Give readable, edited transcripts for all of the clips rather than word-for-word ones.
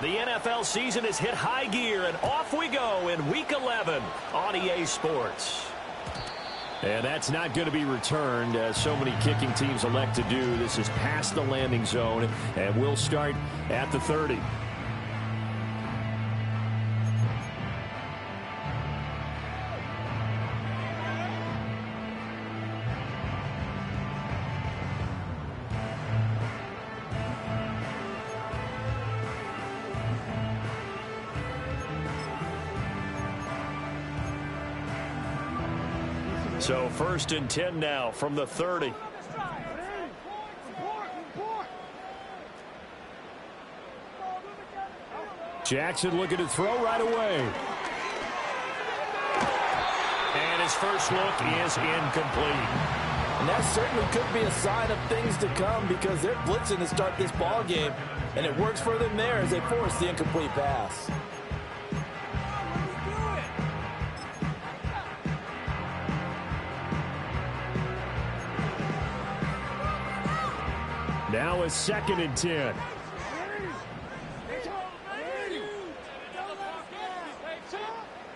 The NFL season has hit high gear, and off we go in Week 11 on EA Sports. And that's not going to be returned, as so many kicking teams elect to do. This is past the landing zone, and we'll start at the 30. So 1st and 10 now from the 30. Jackson looking to throw right away. And his first look is incomplete. And that certainly could be a sign of things to come, because they're blitzing to start this ball game, and it works for them there as they force the incomplete pass. Now a 2nd and 10.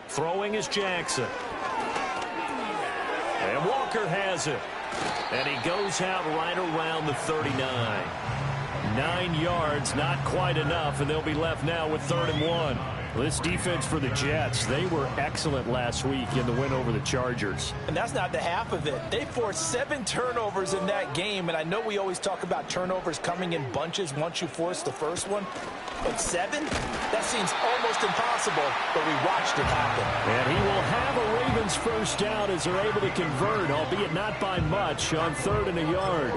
Throwing is Jackson. And Walker has it. And he goes out right around the 39. 9 yards, not quite enough, and they'll be left now with 3rd and 1. This defense for the Jets, they were excellent last week in the win over the Chargers. And that's not the half of it. They forced 7 turnovers in that game, and I know we always talk about turnovers coming in bunches once you force the first one. But 7? That seems almost impossible, but we watched it happen. And he will have a Ravens first down as they're able to convert, albeit not by much, on 3rd and a yard.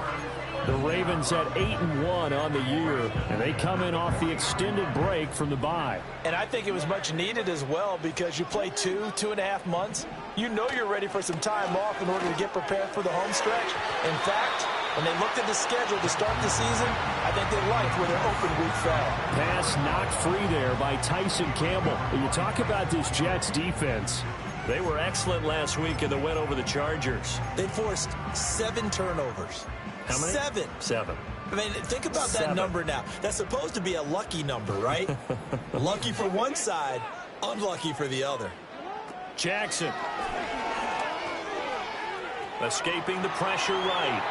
The Ravens at 8-1 on the year, and they come in off the extended break from the bye. And I think it was much needed as well, because you play 2.5 months. You know you're ready for some time off in order to get prepared for the home stretch. In fact, when they looked at the schedule to start the season, I think they liked where their open week fell. Pass knocked free there by Tyson Campbell. You talk about this Jets defense. They were excellent last week in the win over the Chargers. They forced 7 turnovers. How many? 7. I mean, think about that number now. That's supposed to be a lucky number, right? Lucky for one side, unlucky for the other. Jackson. Escaping the pressure right.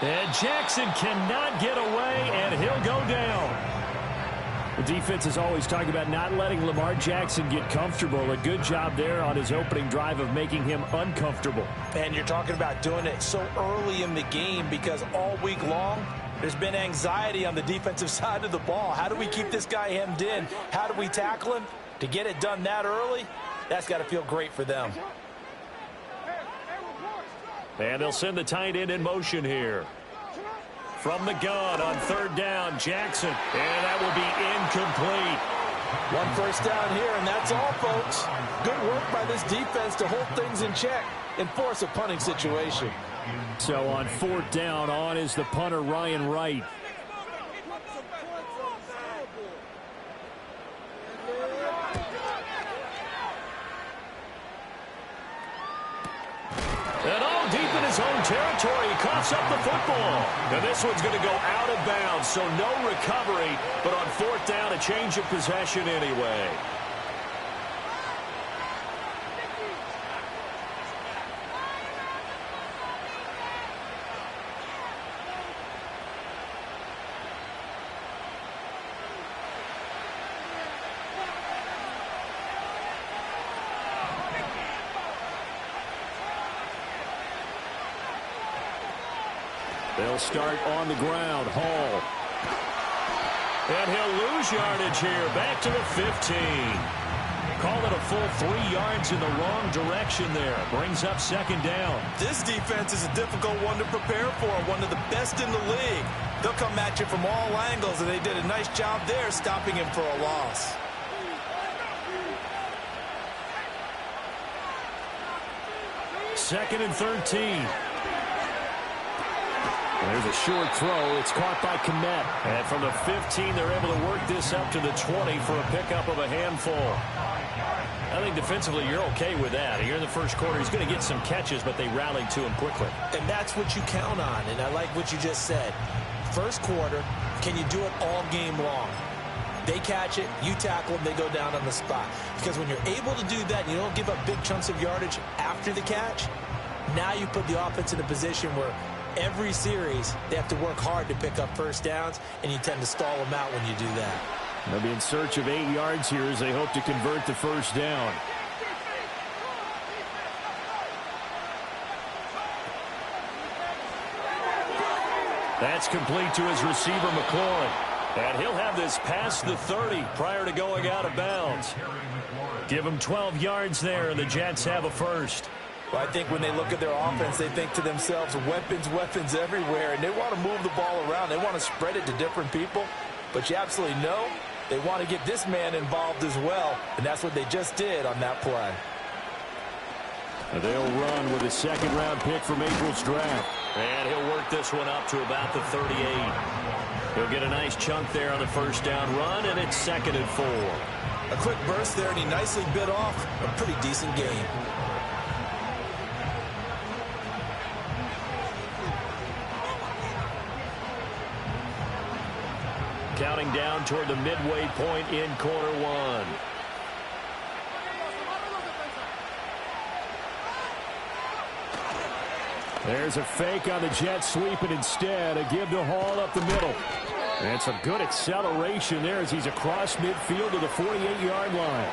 And Jackson cannot get away, and he'll go down. The defense is always talking about not letting Lamar Jackson get comfortable. A good job there on his opening drive of making him uncomfortable. And you're talking about doing it so early in the game, because all week long there's been anxiety on the defensive side of the ball. How do we keep this guy hemmed in? How do we tackle him? To get it done that early, that's got to feel great for them. And they'll send the tight end in motion here. From the gun on 3rd down, Jackson. And that will be incomplete. 1 first down here, and that's all, folks. Good work by this defense to hold things in check and force a punting situation. So on 4th down, on is the punter, Ryan Wright. And all deep in his own territory, he coughs up the football. And this one's going to go out of bounds, so no recovery. But on 4th down, a change of possession anyway. They'll start on the ground. Hall. And he'll lose yardage here. Back to the 15. Call it a full 3 yards in the wrong direction there. Brings up 2nd down. This defense is a difficult one to prepare for. One of the best in the league. They'll come at you from all angles, and they did a nice job there stopping him for a loss. Second and 13. There's a short throw. It's caught by Kmet. And from the 15, they're able to work this up to the 20 for a pickup of a handful. I think defensively you're okay with that. Here in the first quarter, he's going to get some catches, but they rallied to him quickly. And that's what you count on, and I like what you just said. first quarter, can you do it all game long? They catch it, you tackle them, they go down on the spot. Because when you're able to do that, and you don't give up big chunks of yardage after the catch, now you put the offense in a position where every series they have to work hard to pick up first downs, and you tend to stall them out when you do that. They'll be in search of 8 yards here as they hope to convert the first down. That's complete to his receiver, McLaurin. And he'll have this past the 30 prior to going out of bounds. Give him 12 yards there, and the Jets have a first. Well, I think when they look at their offense, they think to themselves, weapons everywhere, and they want to move the ball around. They want to spread it to different people, but you absolutely know they want to get this man involved as well, and that's what they just did on that play. They'll run with a second-round pick from April's draft. And he'll work this one up to about the 38. He'll get a nice chunk there on the first down run, and it's 2nd and 4. A quick burst there, and he nicely bit off a pretty decent gain. Counting down toward the midway point in quarter one. There's a fake on the jet sweep, and instead a give to Hall up the middle. And some good acceleration there as he's across midfield to the 48-yard line.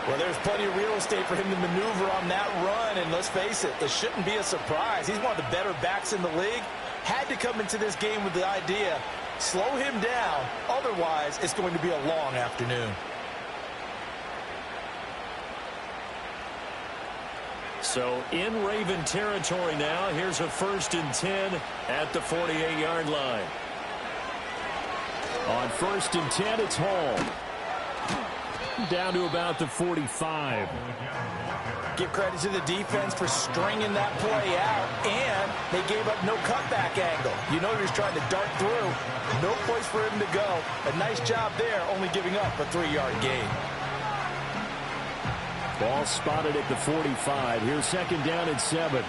Well, there's plenty of real estate for him to maneuver on that run, and let's face it, it shouldn't be a surprise. He's one of the better backs in the league. Had to come into this game with the idea, slow him down, otherwise it's going to be a long afternoon. So in Raven territory now. Here's a 1st and 10 at the 48-yard line. On 1st and 10, it's Hall. Down to about the 45. Give credit to the defense for stringing that play out, and they gave up no cutback angle. You know he was trying to dart through. No place for him to go. A nice job there, only giving up a 3-yard gain. Ball spotted at the 45. Here's 2nd down and 7.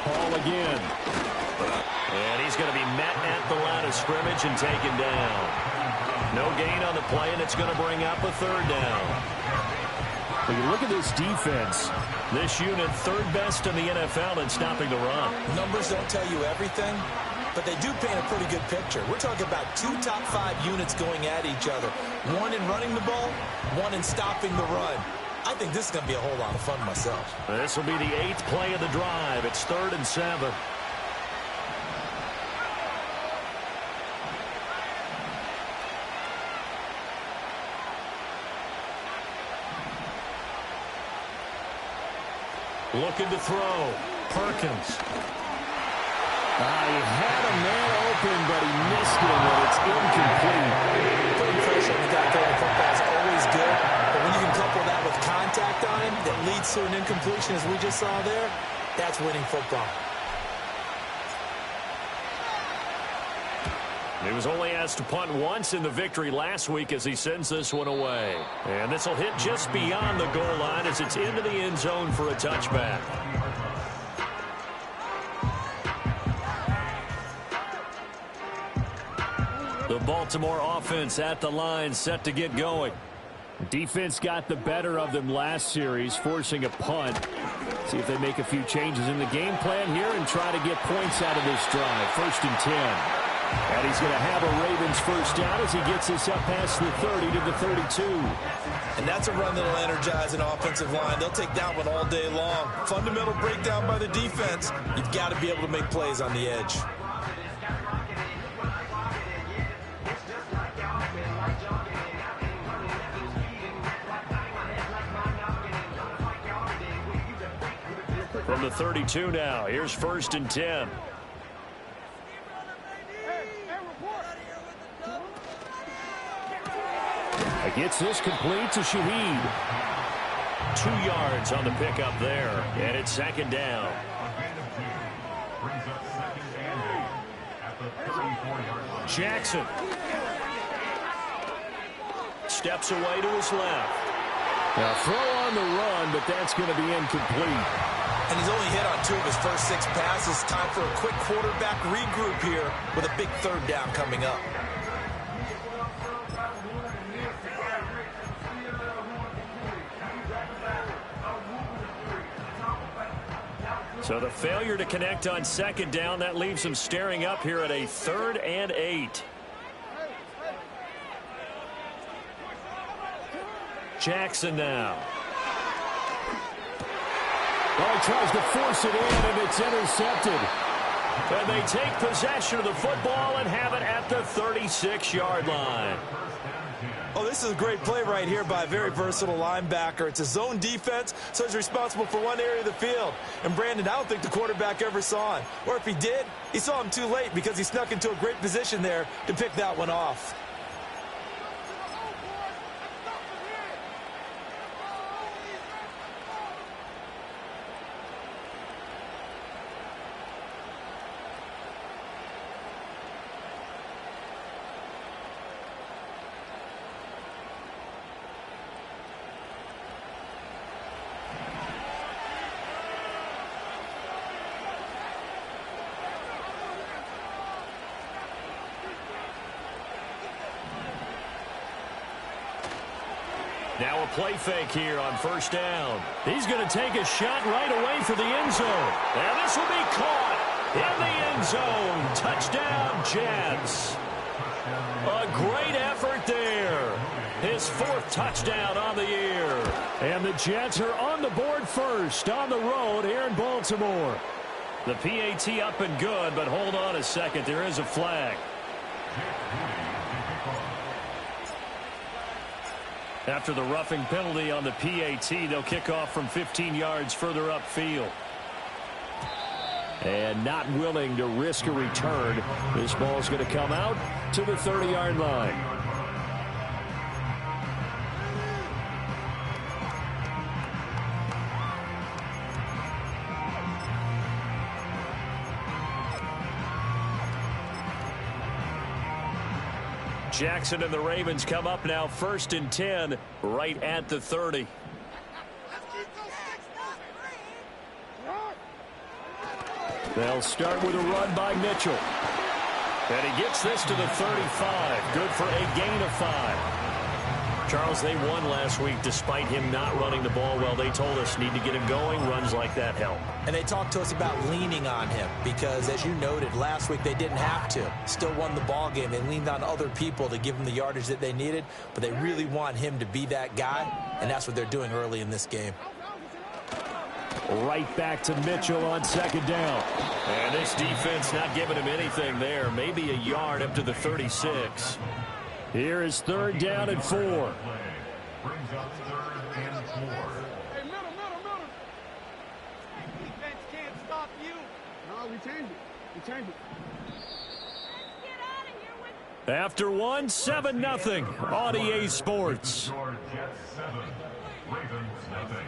Hall again. And he's going to be met at the line of scrimmage and taken down. No gain on the play, and it's going to bring up a 3rd down. When you look at this defense, this unit 3rd best in the NFL in stopping the run. Numbers don't tell you everything, but they do paint a pretty good picture. We're talking about 2 top 5 units going at each other. One in running the ball, one in stopping the run. I think this is going to be a whole lot of fun myself. This will be the 8th play of the drive. It's 3rd and 7. Looking to throw. Perkins. He had a man open, but he missed him, and it's incomplete. Putting pressure on the guy throwing football is always good, but when you can couple that with contact on him that leads to an incompletion, as we just saw there, that's winning football. He was only asked to punt once in the victory last week as he sends this one away. And this will hit just beyond the goal line as it's into the end zone for a touchback. The Baltimore offense at the line, set to get going. Defense got the better of them last series, forcing a punt. See if they make a few changes in the game plan here and try to get points out of this drive. 1st and 10. And he's going to have a Ravens first down as he gets this up past the 30 to the 32. And that's a run that'll energize an offensive line. They'll take that one all day long. Fundamental breakdown by the defense. You've got to be able to make plays on the edge. From the 32 now, here's 1st and 10. Gets this complete to Shaheed. 2 yards on the pickup there, and it's 2nd down. Jackson steps away to his left. Now throw on the run, but that's going to be incomplete. And he's only hit on 2 of his first 6 passes. Time for a quick quarterback regroup here with a big 3rd down coming up. So the failure to connect on 2nd down, that leaves him staring up here at a 3rd and 8. Jackson now. Well, he tries to force it in, and it's intercepted. And they take possession of the football and have it at the 36-yard line. Oh, this is a great play right here by a very versatile linebacker. It's a zone defense, so he's responsible for one area of the field. And Brandon, I don't think the quarterback ever saw him. Or if he did, he saw him too late because he snuck into a great position there to pick that one off. Now a play fake here on 1st down. He's going to take a shot right away for the end zone. And this will be caught in the end zone. Touchdown, Jets. A great effort there. His 4th touchdown on the year. And the Jets are on the board first on the road here in Baltimore. The PAT up and good, but hold on a second. There is a flag. After the roughing penalty on the PAT, they'll kick off from 15 yards further upfield. And not willing to risk a return. This ball's going to come out to the 30-yard line. Jackson and the Ravens come up now 1st and 10 right at the 30. They'll start with a run by Mitchell. And he gets this to the 35. Good for a gain of 5. Charles, they won last week despite him not running the ball well. They told us need to get him going. Runs like that help. And they talked to us about leaning on him because, as you noted, last week they didn't have to. Still won the ball game. They leaned on other people to give them the yardage that they needed, but they really want him to be that guy, and that's what they're doing early in this game. Right back to Mitchell on 2nd down. And this defense not giving him anything there. Maybe a yard up to the 36. Here is 3rd down and 4. Brings up 3rd and 4. Hey, middle. Defense can't stop you. No, we changed it. After 1, 7-0 on EA Sports. Jets 7, Ravens nothing.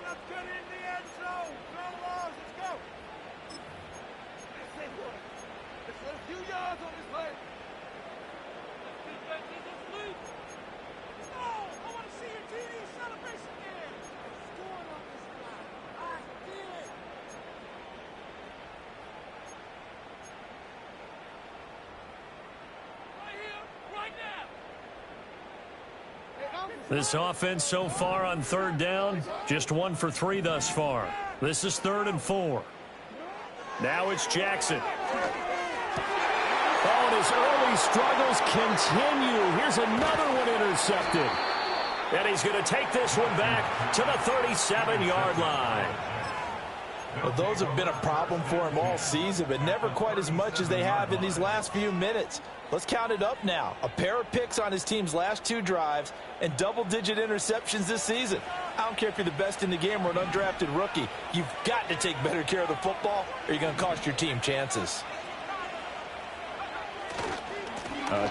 Let's get in the end zone. Go, Lars, let's go. That's it, boy. Let's let a few yards on this play. Defense is asleep. No, I want to see your TD celebration there. Scoring on this drive. I did. Right here, right now. This offense so far on 3rd down, just 1 for 3 thus far. This is 3rd and 4. Now it's Jackson. Oh, and his early struggles continue. Here's another one intercepted. And he's going to take this one back to the 37-yard line. Well, those have been a problem for him all season, but never quite as much as they have in these last few minutes. Let's count it up now. A pair of picks on his team's last 2 drives and double-digit interceptions this season. I don't care if you're the best in the game or an undrafted rookie. You've got to take better care of the football or you're going to cost your team chances.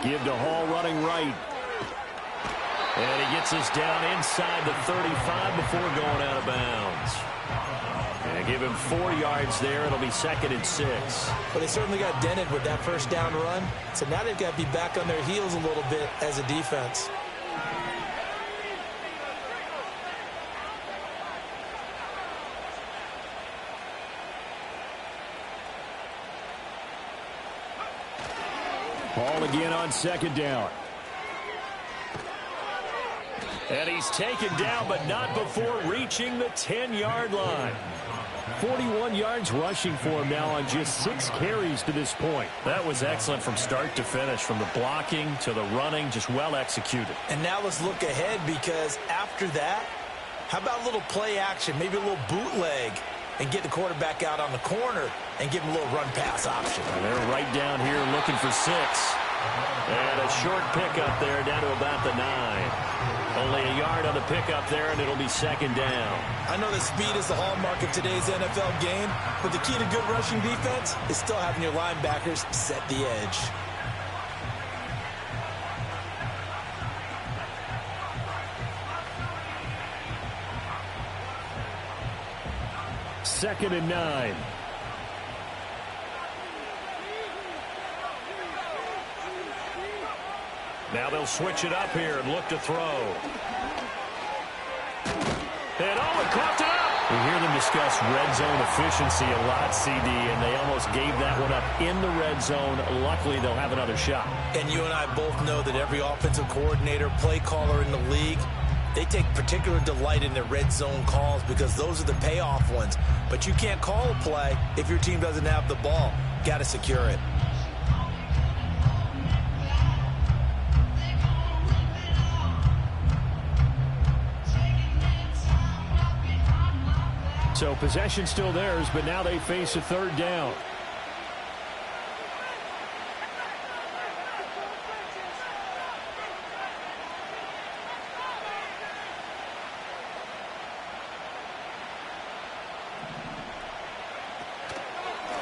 Give to Hall running right. And he gets us down inside the 35 before going out of bounds. And give him 4 yards there. It'll be 2nd and 6. But they certainly got dented with that first down run. So now they've got to be back on their heels a little bit as a defense. Ball again on 2nd down. And he's taken down, but not before reaching the 10-yard line. 41 yards rushing for him now on just 6 carries to this point. That was excellent from start to finish, from the blocking to the running, just well executed. And now let's look ahead, because after that, how about a little play action, maybe a little bootleg, and get the quarterback out on the corner and give him a little run-pass option. And they're right down here looking for 6. And a short pickup there down to about the 9. Only a yard on the pickup there, and it'll be 2nd down. I know that speed is the hallmark of today's NFL game, but the key to good rushing defense is still having your linebackers set the edge. Second and 9. Now they'll switch it up here and look to throw. And it caught it up. We hear them discuss red zone efficiency a lot, CD, and they almost gave that one up in the red zone. Luckily, they'll have another shot. And you and I both know that every offensive coordinator, play caller in the league, they take particular delight in their red zone calls because those are the payoff ones. But you can't call a play if your team doesn't have the ball. Got to secure it. So possession still theirs, but now they face a 3rd down.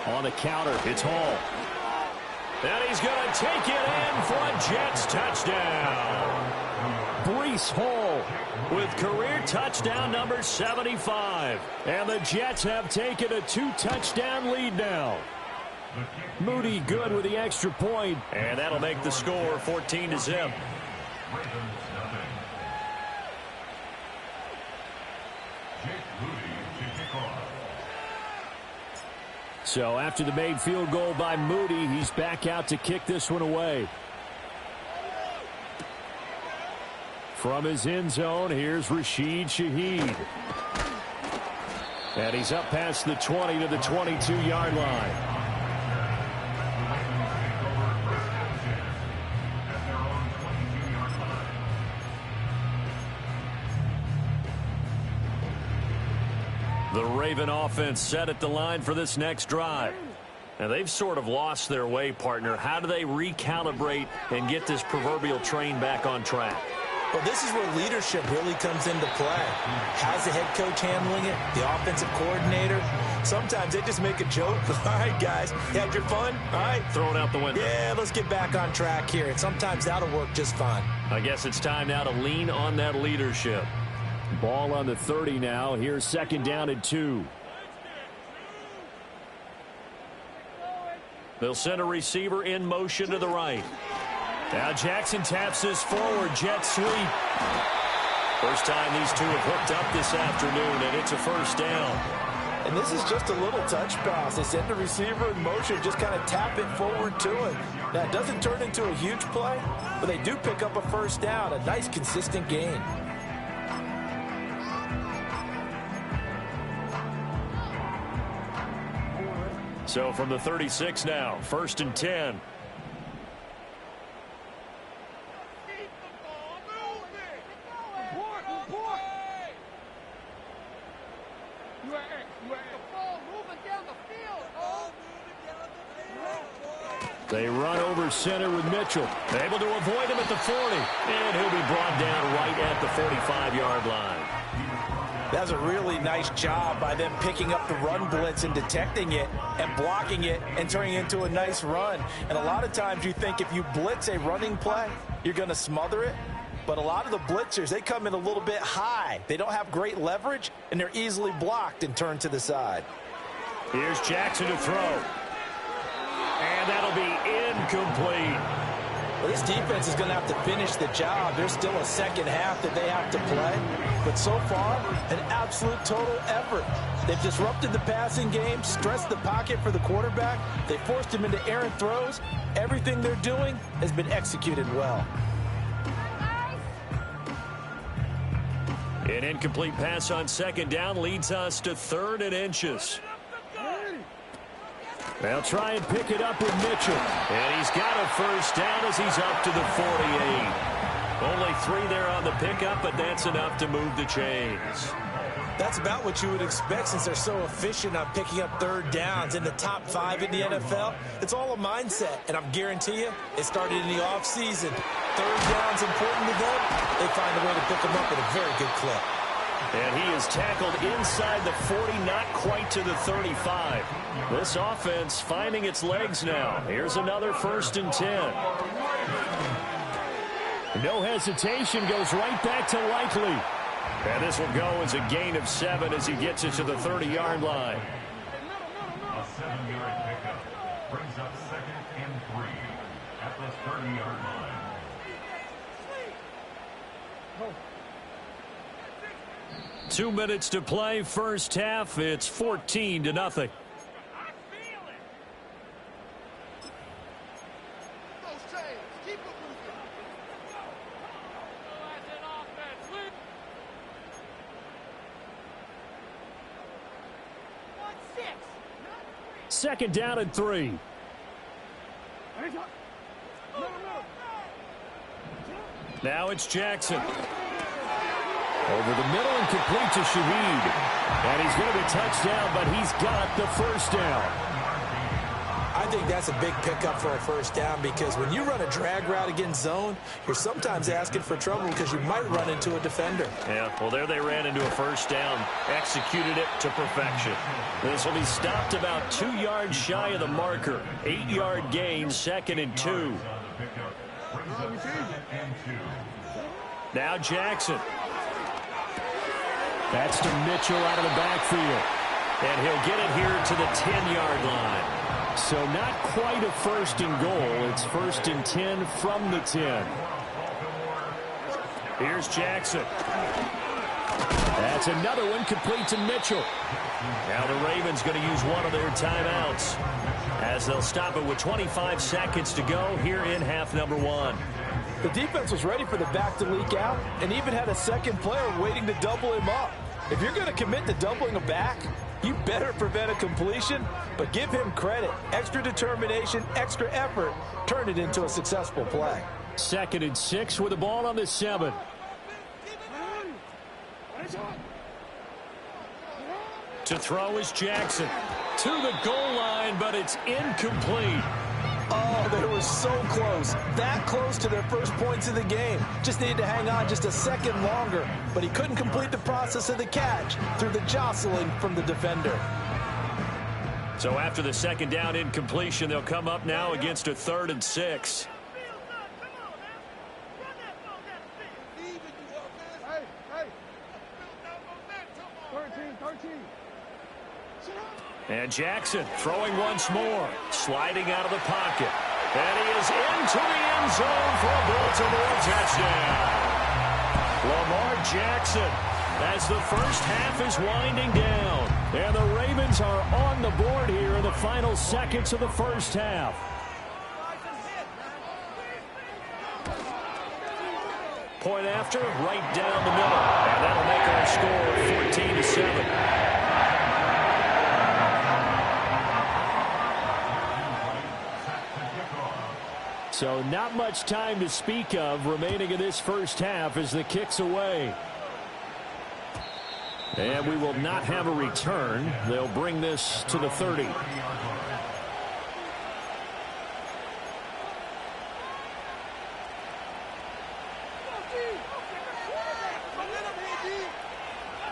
On the counter, it's Hall. And he's going to take it in for a Jets touchdown. Breece Hall with career touchdown number 75. And the Jets have taken a 2-touchdown lead now. Moody good with the extra point. And that'll make the score 14-0. So after the made field goal by Moody, he's back out to kick this one away. From his end zone, here's Rashid Shaheed. And he's up past the 20 to the 22-yard line. The Raven offense set at the line for this next drive. Now, they've sort of lost their way, partner. How do they recalibrate and get this proverbial train back on track? Well, this is where leadership really comes into play. How's the head coach handling it? The offensive coordinator? Sometimes they just make a joke. All right, guys, you had your fun? All right. Throw it out the window. Yeah, let's get back on track here. And sometimes that'll work just fine. I guess it's time now to lean on that leadership. Ball on the 30 now. Here's 2nd down and 2. They'll send a receiver in motion to the right. Now Jackson taps this forward jet sweep. First time these two have hooked up this afternoon, and it's a 1st down. And this is just a little touch pass. They send the receiver in motion, just kind of tap it forward to it. Now, it doesn't turn into a huge play, but they do pick up a 1st down, a nice, consistent gain. So from the 36 now, 1st and 10. They run over center with Mitchell. Able to avoid him at the 40. And he'll be brought down right at the 45-yard line. That's a really nice job by them picking up the run blitz and detecting it and blocking it and turning it into a nice run. And a lot of times you think if you blitz a running play, you're going to smother it. But a lot of the blitzers, they come in a little bit high. They don't have great leverage, and they're easily blocked and turned to the side. Here's Jackson to throw. And that'll be incomplete. Well, this defense is going to have to finish the job. There's still a second half that they have to play. But so far, an absolute total effort. They've disrupted the passing game, stressed the pocket for the quarterback. They forced him into errant throws. Everything they're doing has been executed well. An incomplete pass on second down leads us to 3rd and inches. They'll try and pick it up with Mitchell. And he's got a first down as he's up to the 48. Only 3 there on the pickup, but that's enough to move the chains. That's about what you would expect since they're so efficient on picking up 3rd downs in the top 5 in the NFL. It's all a mindset, and I'm guarantee you it started in the offseason. 3rd down's important to them. They find a way to pick them up at a very good clip. And he is tackled inside the 40, not quite to the 35. This offense finding its legs now. Here's another 1st and 10. No hesitation, goes right back to Likely. And this will go as a gain of 7 as he gets it to the 30-yard line. A 7-yard pickup brings up 2nd and 3 at the 30-yard line. 2 minutes to play, first half. It's 14-0. Second down and 3. Now it's Jackson. Over the middle and complete to Shaheed. And he's going to be touched down, but he's got the first down. I think that's a big pickup for a first down because when you run a drag route against zone, you're sometimes asking for trouble because you might run into a defender. Yeah, well, there they ran into a first down, executed it to perfection. This will be stopped about 2 yards shy of the marker. 8-yard gain, 2nd and 2. Now Jackson. That's to Mitchell out of the backfield. And he'll get it here to the 10-yard line. So not quite a 1st and goal. It's 1st and 10 from the 10. Here's Jackson. That's another one complete to Mitchell. Now the Ravens going to use one of their timeouts as they'll stop it with 25 seconds to go here in half number 1. The defense was ready for the back to leak out and even had a second player waiting to double him up. If you're going to commit to doubling a back, you better prevent a completion, but give him credit. Extra determination, extra effort, turned it into a successful play. 2nd and 6 with the ball on the 7. To throw is Jackson. To the goal line, but it's incomplete. Oh, they were so close. That close to their first points of the game. Just needed to hang on just a second longer. But he couldn't complete the process of the catch through the jostling from the defender. So after the second down incompletion, they'll come up now against a 3rd and 6. And Jackson throwing once more, sliding out of the pocket. And he is into the end zone for a Baltimore touchdown. Lamar Jackson as the first half is winding down. And the Ravens are on the board here in the final seconds of the first half. Point after, right down the middle. And that'll make our score 14-7. So not much time to speak of remaining in this first half as the kick's away. And we will not have a return. They'll bring this to the 30.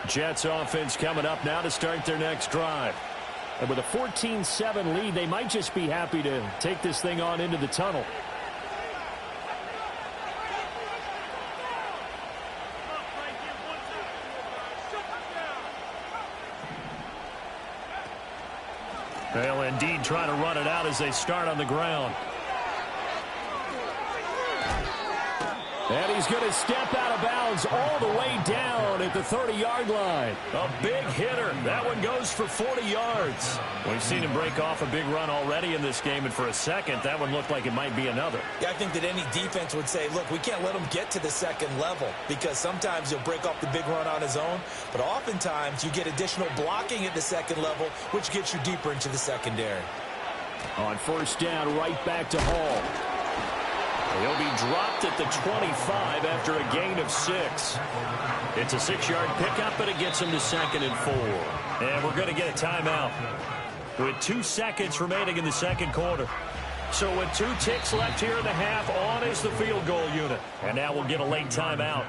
Jets offense coming up now to start their next drive. And with a 14-7 lead, they might just be happy to take this thing on into the tunnel. They'll indeed try to run it out as they start on the ground. And he's going to step out of bounds all the way down at the 30-yard line. A big hitter. That one goes for 40 yards. We've seen him break off a big run already in this game, and for a second, that one looked like it might be another. Yeah, I think that any defense would say, look, we can't let him get to the second level, because sometimes he'll break off the big run on his own, but oftentimes you get additional blocking at the second level, which gets you deeper into the secondary. On first down, right back to Hall. He'll be dropped at the 25 after a gain of 6. It's a 6-yard pickup, but it gets him to 2nd and 4. And we're going to get a timeout with 2 seconds remaining in the second quarter. So with 2 ticks left here in the half, on is the field goal unit. And now we'll get a late timeout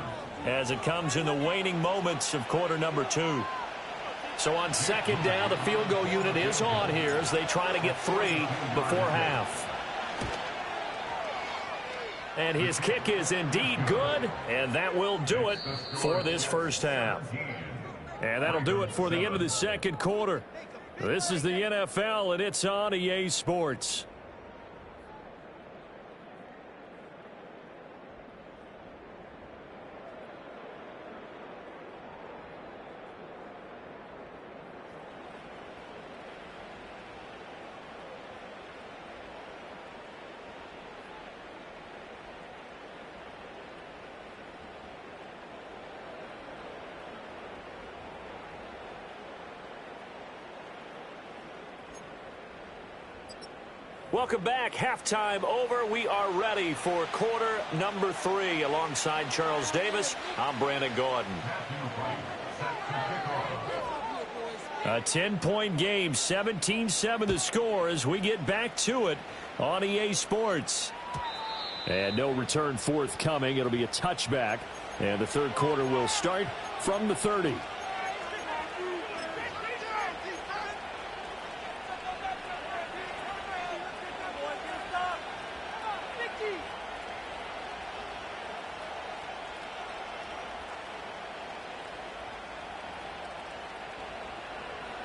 as it comes in the waning moments of quarter number 2. So on second down, the field goal unit is on here as they try to get 3 before half. And his kick is indeed good, and that will do it for this first half. And that'll do it for the end of the second quarter. This is the NFL, and it's on EA Sports. Welcome back. Halftime over. We are ready for quarter number 3. Alongside Charles Davis, I'm Brandon Gordon. A 10-point game, 17-7 the score as we get back to it on EA Sports. And no return forthcoming. It'll be a touchback. And the third quarter will start from the 30.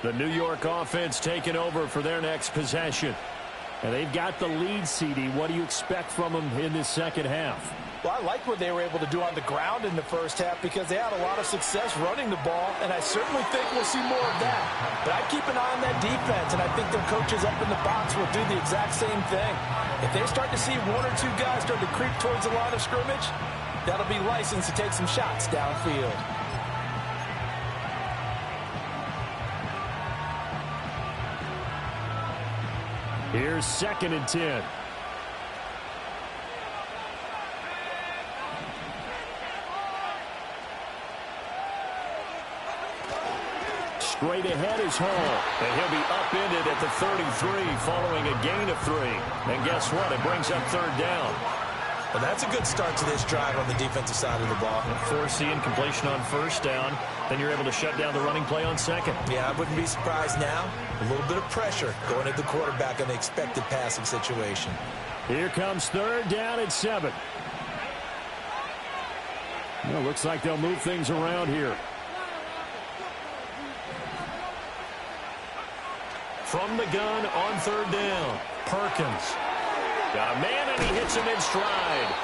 The New York offense taking over for their next possession. And they've got the lead, CD. What do you expect from them in this second half? Well, I like what they were able to do on the ground in the first half because they had a lot of success running the ball, and I certainly think we'll see more of that. But I keep an eye on that defense, and I think their coaches up in the box will do the exact same thing. If they start to see 1 or 2 guys start to creep towards the line of scrimmage, that'll be license to take some shots downfield. Here's 2nd and 10. Straight ahead is Hall, and he'll be upended at the 33 following a gain of 3. And guess what? It brings up third down. Well, that's a good start to this drive on the defensive side of the ball. Forcing completion on first down. Then you're able to shut down the running play on second. Yeah, I wouldn't be surprised now. A little bit of pressure going at the quarterback in the expected passing situation. Here comes third down at 7. Well, looks like they'll move things around here. From the gun on third down, Perkins. Got a man, and he hits him in stride.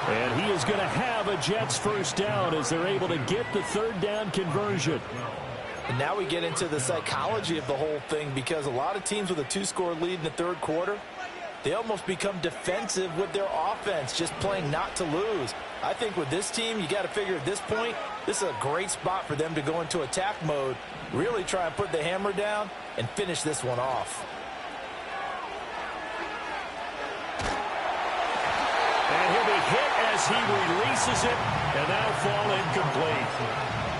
And he is going to have a Jets first down as they're able to get the third down conversion. And now we get into the psychology of the whole thing because a lot of teams with a 2-score lead in the third quarter, they almost become defensive with their offense, just playing not to lose. I think with this team, you got to figure at this point, this is a great spot for them to go into attack mode, really try and put the hammer down and finish this one off. And he'll be hit as he releases it, and that'll fall incomplete.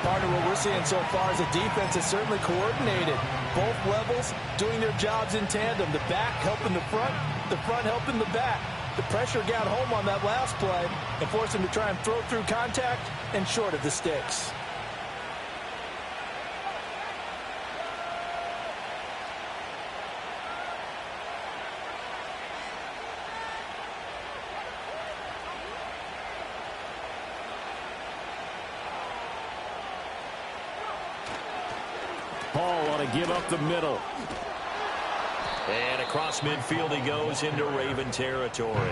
Partner, what we're seeing so far is a defense that's certainly coordinated. Both levels doing their jobs in tandem. The back helping the front helping the back. The pressure got home on that last play and forced him to try and throw through contact and short of the sticks. Hall want to give up the middle. And across midfield he goes into Raven territory.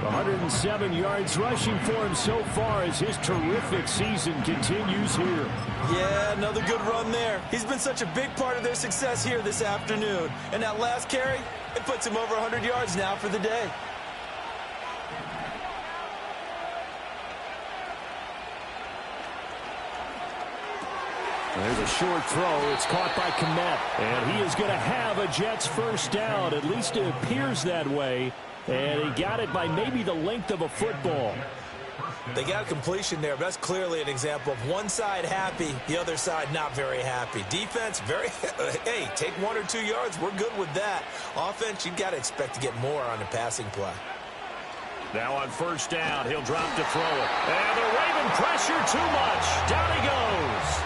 107 yards rushing for him so far as his terrific season continues here. Yeah, another good run there. He's been such a big part of their success here this afternoon. And that last carry, it puts him over 100 yards now for the day. There's a short throw. It's caught by Kmet. And he is going to have a Jets first down. At least it appears that way. And he got it by maybe the length of a football. They got a completion there, but that's clearly an example of one side happy, the other side not very happy. Defense, hey, take 1 or 2 yards. We're good with that. Offense, you've got to expect to get more on the passing play. Now on first down, he'll drop to throw it. And the Raven pressure too much. Down he goes.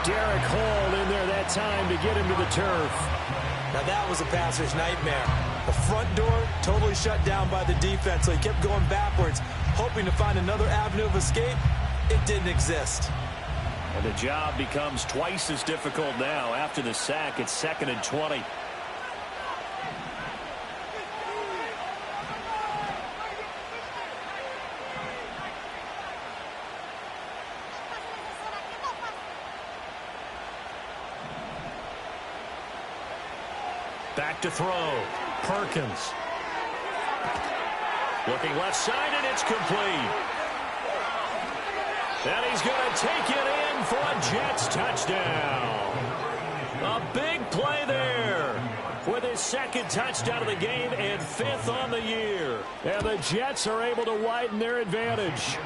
Derek Hall in there that time to get him to the turf. Now that was a passer's nightmare. The front door totally shut down by the defense, so he kept going backwards, hoping to find another avenue of escape. It didn't exist. And the job becomes twice as difficult now. After the sack, it's 2nd and 20. Back to throw. Perkins. Looking left side, and it's complete. And he's going to take it in for a Jets touchdown. A big play there with his 2nd touchdown of the game and 5th on the year. And the Jets are able to widen their advantage.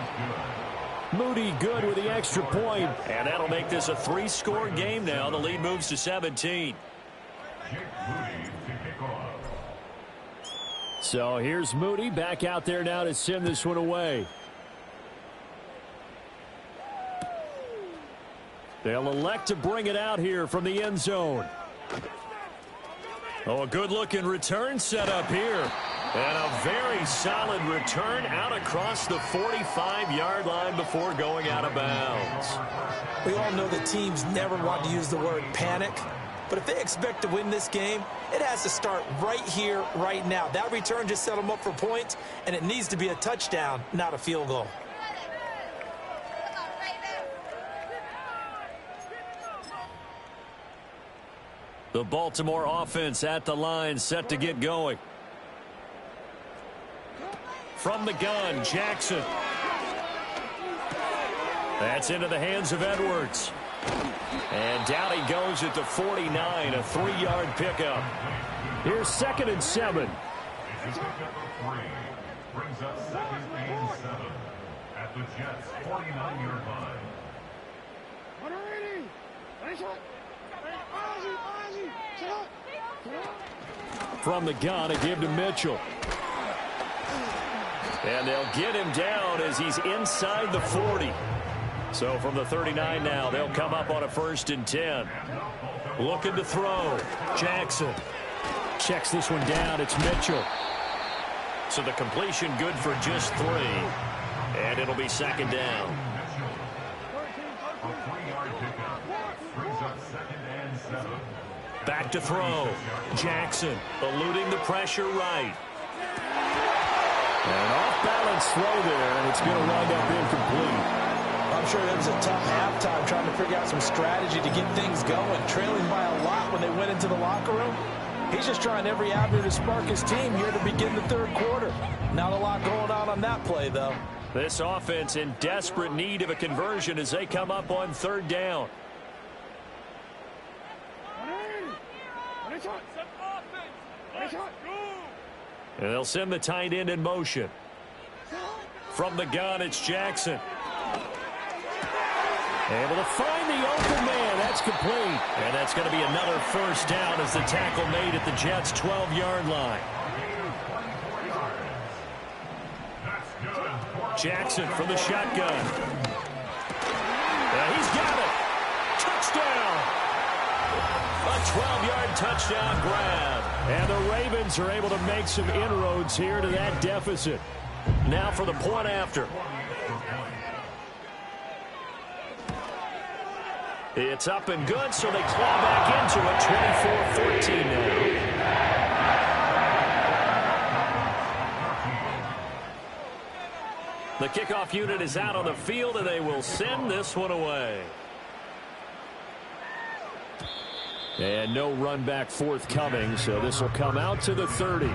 Moody good with the extra point. And that'll make this a 3-score game now. The lead moves to 17. So here's Moody back out there now to send this one away. They'll elect to bring it out here from the end zone. Oh, a good-looking return set up here. And a very solid return out across the 45-yard line before going out of bounds. We all know that teams never want to use the word panic. But if they expect to win this game, it has to start right here, right now. That return just set them up for points, and it needs to be a touchdown, not a field goal. The Baltimore offense at the line, set to get going. From the gun, Jackson. That's into the hands of Edwards. And down he goes at the 49, a 3-yard pickup. Here's 2nd and 7. Brings up 2nd and 7 at the Jets' 49-yard line. From the gun, a give to Mitchell. And they'll get him down as he's inside the 40. So from the 39 now, they'll come up on a 1st and 10. Looking to throw. Jackson. Checks this one down. It's Mitchell. So the completion good for just 3. And it'll be 2nd down. A 3-yard pickup brings up 2nd and 7. Back to throw. Jackson eluding the pressure right. An off-balance throw there, and it's going to wind up incomplete. I'm sure it was a tough halftime trying to figure out some strategy to get things going. Trailing by a lot when they went into the locker room. He's just trying every avenue to spark his team here to begin the 3rd quarter. Not a lot going on that play, though. This offense in desperate need of a conversion as they come up on 3rd down. And they'll send the tight end in motion. From the gun, it's Jackson. Able to find the open man. That's complete. And that's going to be another 1st down as the tackle made at the Jets' 12-yard line. Jackson from the shotgun. And he's got it. Touchdown. A 12-yard touchdown grab. And the Ravens are able to make some inroads here to that deficit. Now for the point after. It's up and good, so they claw back into it, 24-14 now. The kickoff unit is out on the field, and they will send this one away. And no run back forthcoming, so this will come out to the 30.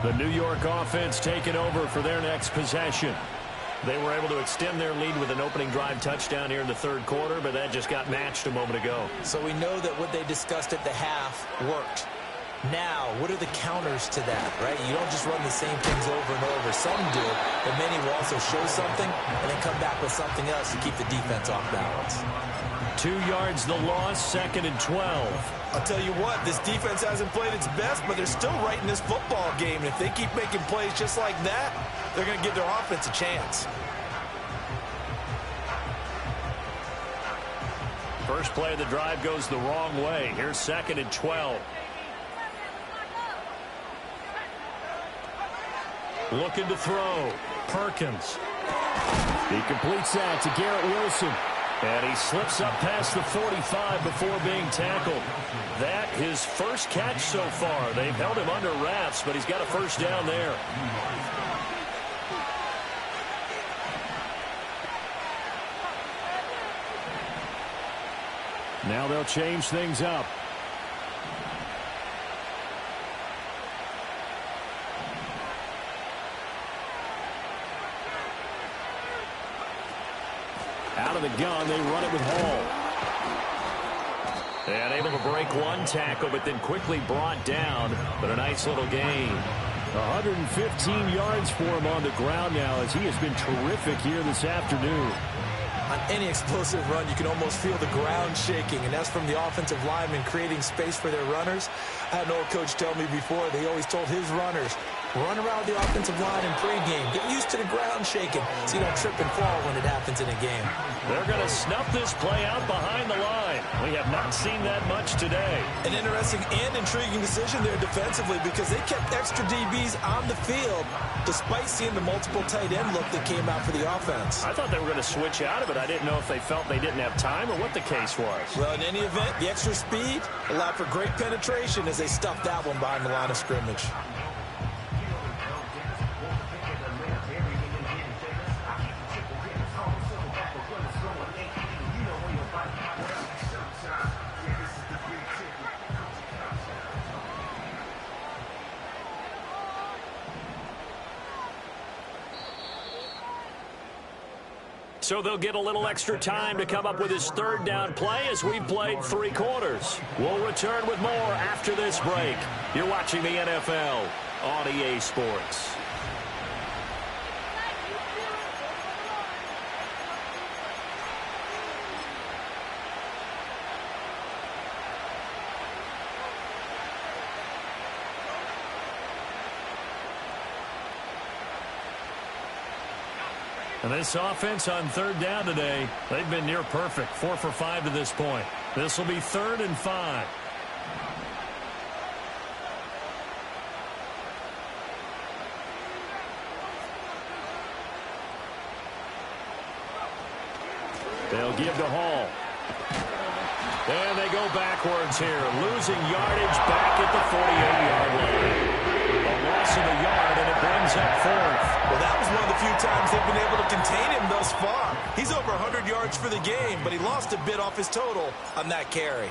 The New York offense taking over for their next possession. They were able to extend their lead with an opening drive touchdown here in the third quarter, but that just got matched a moment ago. So we know that what they discussed at the half worked. Now, what are the counters to that, right? You don't just run the same things over and over. Some do, but many will also show something and then come back with something else to keep the defense off balance. 2 yards the loss, 2nd and 12. I'll tell you what, this defense hasn't played its best, but they're still right in this football game. And if they keep making plays just like that, they're going to give their offense a chance. First play of the drive goes the wrong way. Here's 2nd and 12. Looking to throw. Perkins. He completes that to Garrett Wilson. And he slips up past the 45 before being tackled. That his first catch so far. They've held him under wraps, but he's got a first down there. Now they'll change things up. Out of the gun, they run it with Hall. And able to break one tackle, but then quickly brought down. But a nice little gain. 115 yards for him on the ground now, as he has been terrific here this afternoon. On any explosive run, you can almost feel the ground shaking, and that's from the offensive linemen creating space for their runners. I had an old coach tell me before, they always told his runners, run around the offensive line in pregame. Get used to the ground shaking so you don't trip and fall when it happens in a game. They're going to snuff this play out behind the line. We have not seen that much today. An interesting and intriguing decision there defensively because they kept extra DBs on the field despite seeing the multiple tight end look that came out for the offense. I thought they were going to switch out of it. I didn't know if they felt they didn't have time or what the case was. Well, in any event, the extra speed allowed for great penetration as they stuffed that one behind the line of scrimmage. So they'll get a little extra time to come up with his third down play as we've played 3 quarters. We'll return with more after this break. You're watching the NFL on EA Sports. And this offense on third down today, they've been near perfect. 4 for 5 to this point. This will be 3rd and 5. They'll give to Hall. And they go backwards here, losing yardage back at the 48-yard line. A loss of a yard, and it brings up 4th. Well, that was one of the few times they've been able to contain him thus far. He's over 100 yards for the game, but he lost a bit off his total on that carry.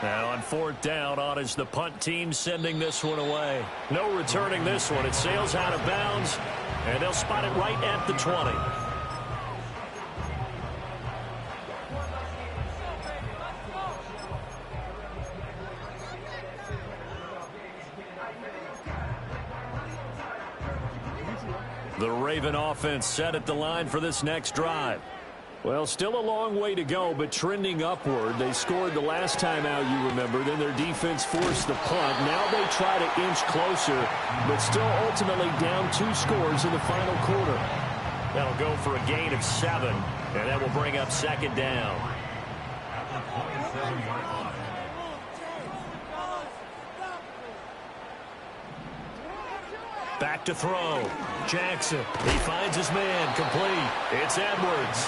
Now on 4th down, on is the punt team sending this one away. No returning this one. It sails out of bounds, and they'll spot it right at the 20. The Raven offense set at the line for this next drive. Well, still a long way to go, but trending upward. They scored the last time out, you remember. Then their defense forced the punt. Now they try to inch closer, but still ultimately down 2 scores in the final quarter. That'll go for a gain of 7, and that will bring up 2nd down. Back to throw. Jackson. He finds his man. Complete. It's Edwards.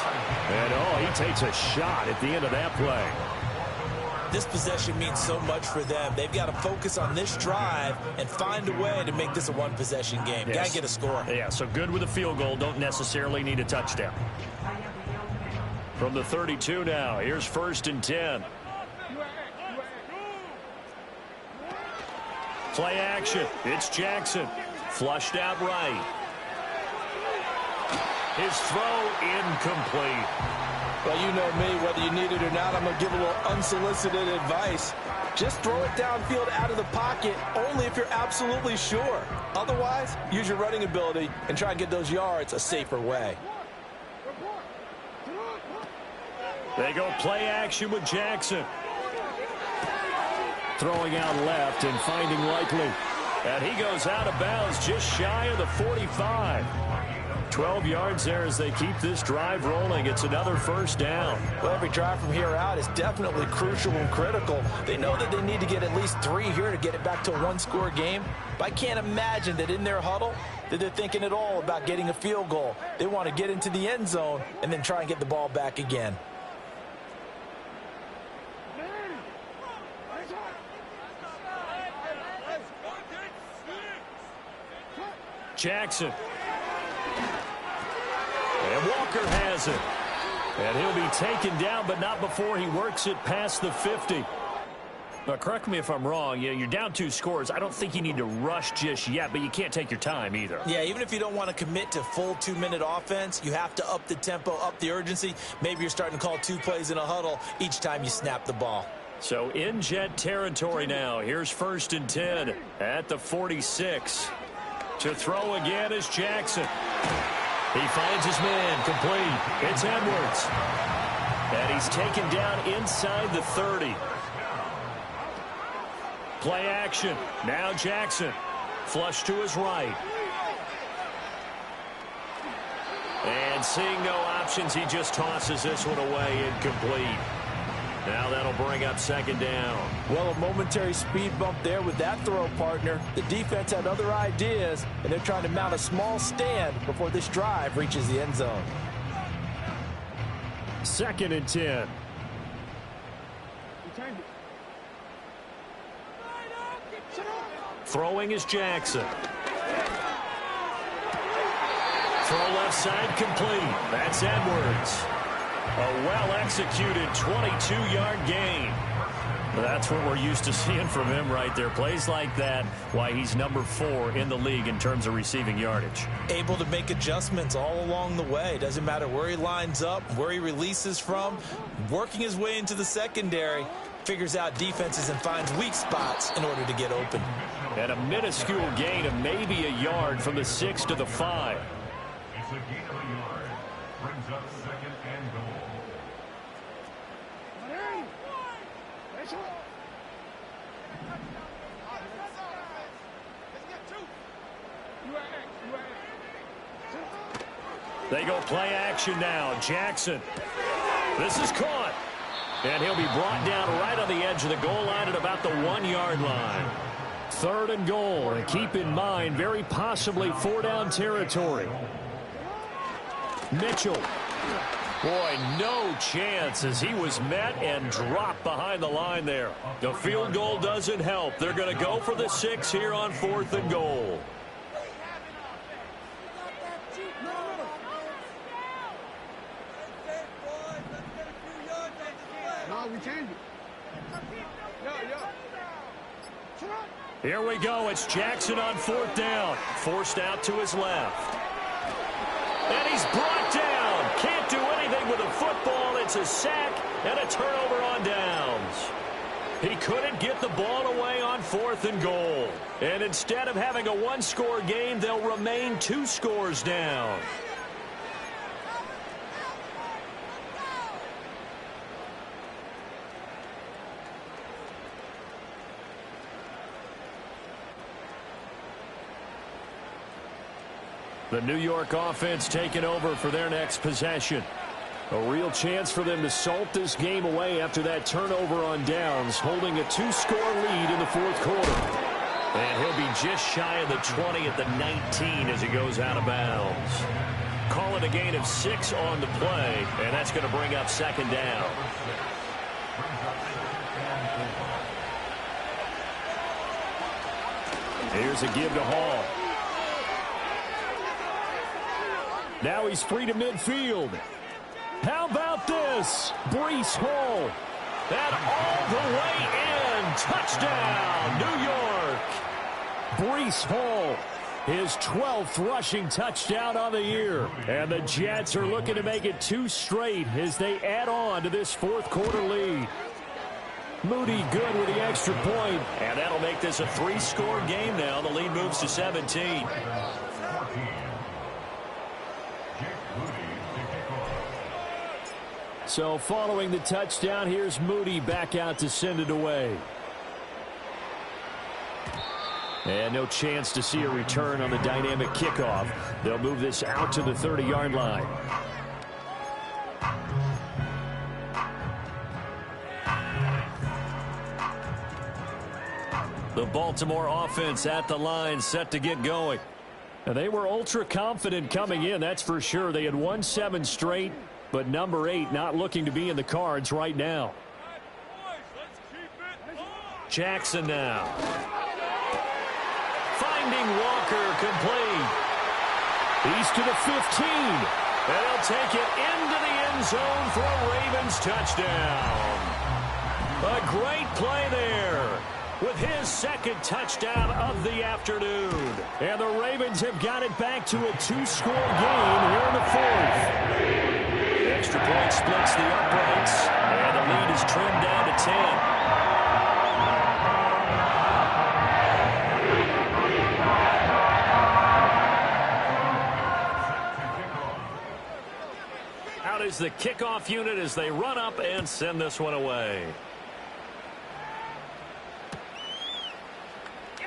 And, he takes a shot at the end of that play. This possession means so much for them. They've got to focus on this drive and find a way to make this a one-possession game. Yes. Got to get a score. Yeah, so good with a field goal. Don't necessarily need a touchdown. From the 32 now, here's 1st and 10. Play action. It's Jackson. Flushed out right. His throw incomplete. Well, you know me, whether you need it or not, I'm going to give a little unsolicited advice. Just throw it downfield out of the pocket, only if you're absolutely sure. Otherwise, use your running ability and try and get those yards a safer way. They go play action with Jackson. Throwing out left and finding Likely. And he goes out of bounds just shy of the 45. 12 yards there as they keep this drive rolling. It's another 1st down. Well, every drive from here out is definitely crucial and critical. They know that they need to get at least 3 here to get it back to a one-score game. But I can't imagine that in their huddle that they're thinking at all about getting a field goal. They want to get into the end zone and then try and get the ball back again. Jackson. And Walker has it. And he'll be taken down, but not before he works it past the 50. Now, correct me if I'm wrong. You're down 2 scores. I don't think you need to rush just yet, but you can't take your time either. Yeah, even if you don't want to commit to full 2-minute offense, you have to up the tempo, up the urgency. Maybe you're starting to call 2 plays in a huddle each time you snap the ball. So in jet territory now. Here's 1st and 10 at the 46. To throw again is Jackson. He finds his man. Complete. It's Edwards. And he's taken down inside the 30. Play action. Now Jackson. Flush to his right. And seeing no options, he just tosses this one away incomplete. Now that'll bring up 2nd down. Well, a momentary speed bump there with that throw, partner. The defense had other ideas, and they're trying to mount a small stand before this drive reaches the end zone. 2nd and 10. Throwing is Jackson. Throw left side complete. That's Edwards. A well-executed 22-yard gain. That's what we're used to seeing from him right there. Plays like that, why he's number 4 in the league in terms of receiving yardage. Able to make adjustments all along the way. Doesn't matter where he lines up, where he releases from. Working his way into the secondary. Figures out defenses and finds weak spots in order to get open. And a minuscule gain of maybe a yard from the 6 to the 5. It's a gain of a yard. Brings up 2nd and goal. They go play action now. Jackson. This is caught. And he'll be brought down right on the edge of the goal line at about the 1-yard line. 3rd and goal. And keep in mind, very possibly 4-down territory. Mitchell. Boy, no chance as he was met and dropped behind the line there. The field goal doesn't help. They're going to go for the 6 here on 4th and goal. Here we go. It's Jackson on 4th down. Forced out to his left. And he's brought down. Can't do anything with a football. It's a sack and a turnover on downs. He couldn't get the ball away on 4th and goal. And instead of having a 1-score game, they'll remain 2 scores down. The New York offense taking over for their next possession. A real chance for them to salt this game away after that turnover on downs, holding a 2-score lead in the 4th quarter. And he'll be just shy of the 20 at the 19 as he goes out of bounds. Call it a gain of 6 on the play, and that's going to bring up second down. Here's a give to Hall. Now he's free to midfield. How about this? Breece Hall. And all the way in. Touchdown, New York. Breece Hall, his 12th rushing touchdown on the year. And the Jets are looking to make it 2 straight as they add on to this fourth quarter lead. Moody good with the extra point. And that'll make this a 3-score game now. The lead moves to 17. So following the touchdown, here's Moody back out to send it away. And no chance to see a return on the dynamic kickoff. They'll move this out to the 30-yard line. The Baltimore offense at the line, set to get going. And they were ultra confident coming in, that's for sure. They had won 7 straight, but number 8 not looking to be in the cards right now. Jackson now. Finding Walker complete. He's to the 15. And he'll take it into the end zone for a Ravens touchdown. A great play there with his second touchdown of the afternoon. And the Ravens have got it back to a 2-score game here in the fourth. The extra point splits the uprights, and the lead is trimmed down to 10. Out is the kickoff unit as they run up and send this one away.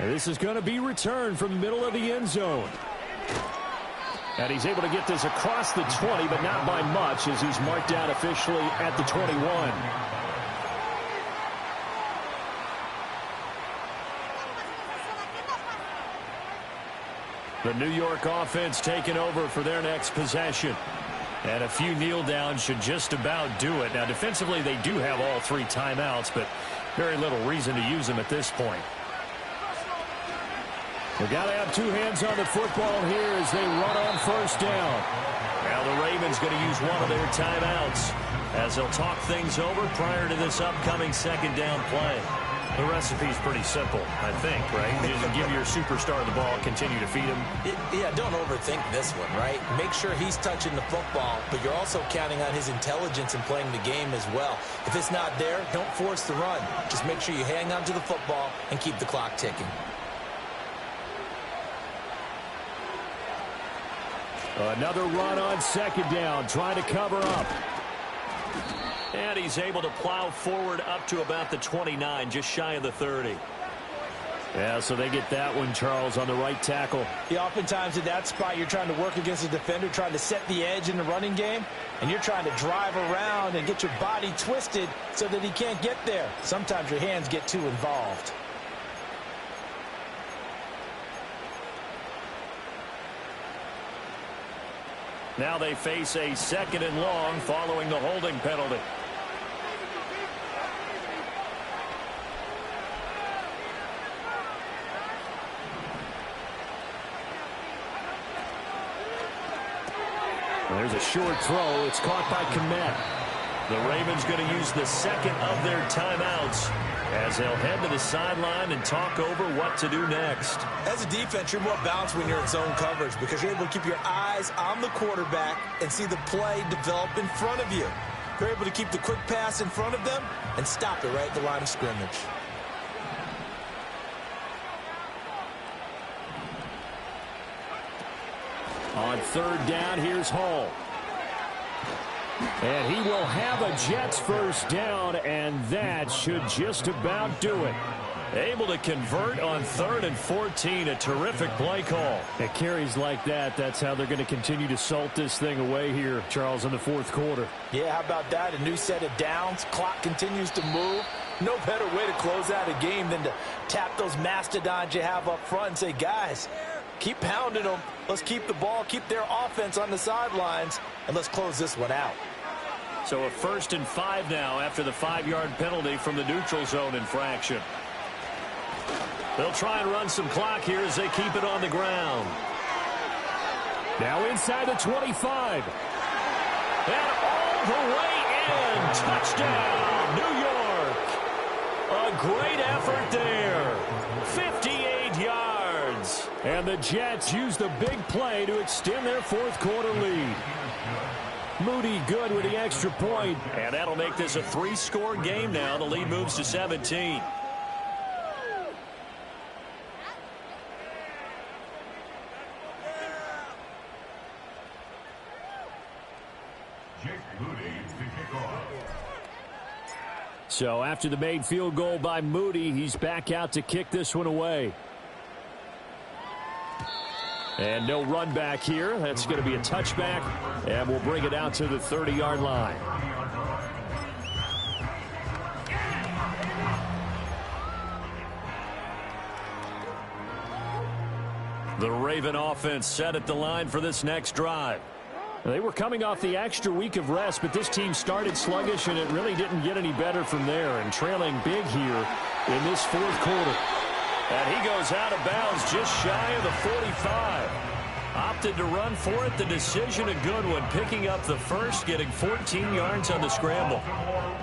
And this is going to be returned from the middle of the end zone. And he's able to get this across the 20, but not by much as he's marked out officially at the 21. The New York offense taking over for their next possession. And a few kneel downs should just about do it. Now, defensively, they do have all 3 timeouts, but very little reason to use them at this point. They've got to have 2 hands on the football here as they run on first down. Now the Ravens going to use one of their timeouts as they'll talk things over prior to this upcoming second down play. The recipe's pretty simple, I think, right? Just give your superstar the ball, continue to feed him. Yeah, don't overthink this one, right? Make sure he's touching the football, but you're also counting on his intelligence in playing the game as well. If it's not there, don't force the run. Just make sure you hang on to the football and keep the clock ticking. Another run on second down, trying to cover up. And he's able to plow forward up to about the 29, just shy of the 30. Yeah, so they get that one, Charles, on the right tackle. Yeah, oftentimes at that spot, you're trying to work against a defender, trying to set the edge in the running game, and you're trying to drive around and get your body twisted so that he can't get there. Sometimes your hands get too involved. Now they face a 2nd and long following the holding penalty. There's a short throw. It's caught by Kmet. The Ravens going to use the 2nd of their timeouts as they'll head to the sideline and talk over what to do next. As a defense, you're more balanced when you're in zone coverage because you're able to keep your eyes on the quarterback and see the play develop in front of you. You're able to keep the quick pass in front of them and stop it right at the line of scrimmage. On 3rd down, here's Hall. And he will have a Jets first down, and that should just about do it. Able to convert on 3rd and 14, a terrific play call. At carries like that, that's how they're going to continue to salt this thing away here, Charles, in the fourth quarter. Yeah, how about that? A new set of downs. Clock continues to move. No better way to close out a game than to tap those mastodons you have up front and say, guys, keep pounding them. Let's keep the ball, keep their offense on the sidelines, and let's close this one out. So a 1st and 5 now after the 5-yard penalty from the neutral zone infraction. They'll try and run some clock here as they keep it on the ground. Now inside the 25. And all the way in. Touchdown, New York. A great effort there. 58 yards. And the Jets use the big play to extend their 4th quarter lead. Moody good with the extra point. And that'll make this a 3-score game now. The lead moves to 17. So after the made field goal by Moody, he's back out to kick this one away. And no run back here. That's going to be a touchback, and we'll bring it out to the 30-yard line. The Raven offense set at the line for this next drive. They were coming off the extra week of rest, but this team started sluggish, and it really didn't get any better from there. And trailing big here in this 4th quarter. And he goes out of bounds just shy of the 45. Opted to run for it. The decision a good one. Picking up the first, getting 14 yards on the scramble.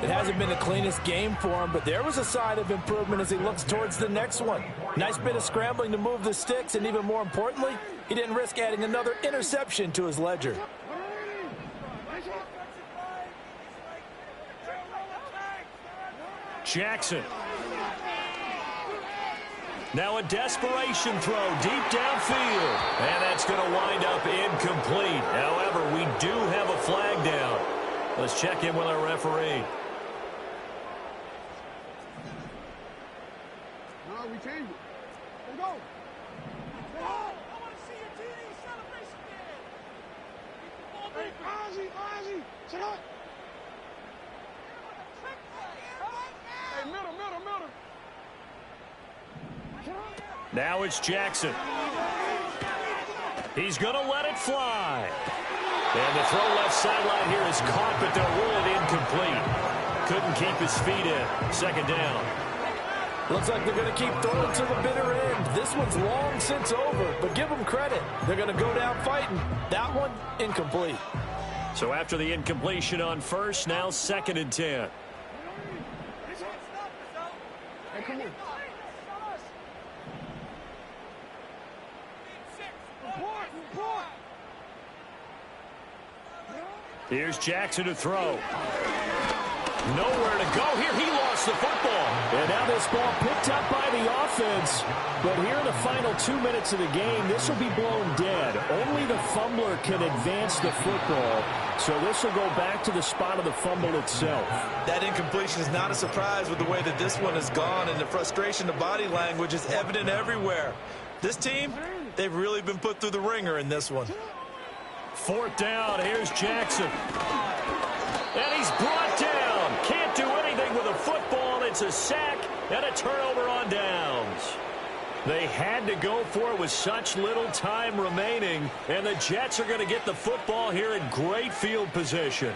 It hasn't been the cleanest game for him, but there was a sign of improvement as he looks towards the next one. Nice bit of scrambling to move the sticks, and even more importantly, he didn't risk adding another interception to his ledger. Jackson. Now a desperation throw deep downfield. And that's going to wind up incomplete. However, we do have a flag down. Let's check in with our referee. No, we changed it. Let's go. I want to see your TD celebration dance. Hey, Ozzy, check out. Hey, middle. Now it's Jackson. He's going to let it fly. And the throw left sideline here is caught, but they'll rule it incomplete. Couldn't keep his feet in. 2nd down. Looks like they're going to keep throwing to the bitter end. This one's long since over, but give them credit. They're going to go down fighting. That one, incomplete. So after the incompletion on 1st, now 2nd and 10. Hey, come on. Here's Jackson to throw. Nowhere to go here. He lost the football. And now this ball picked up by the offense. But here in the final 2 minutes of the game, this will be blown dead. Only the fumbler can advance the football. So this will go back to the spot of the fumble itself. That incompletion is not a surprise with the way that this one has gone, and the frustration, the body language is evident everywhere. This team, they've really been put through the ringer in this one. 4th down. Here's Jackson. And he's brought down. Can't do anything with a football. It's a sack and a turnover on downs. They had to go for it with such little time remaining. And the Jets are going to get the football here in great field position.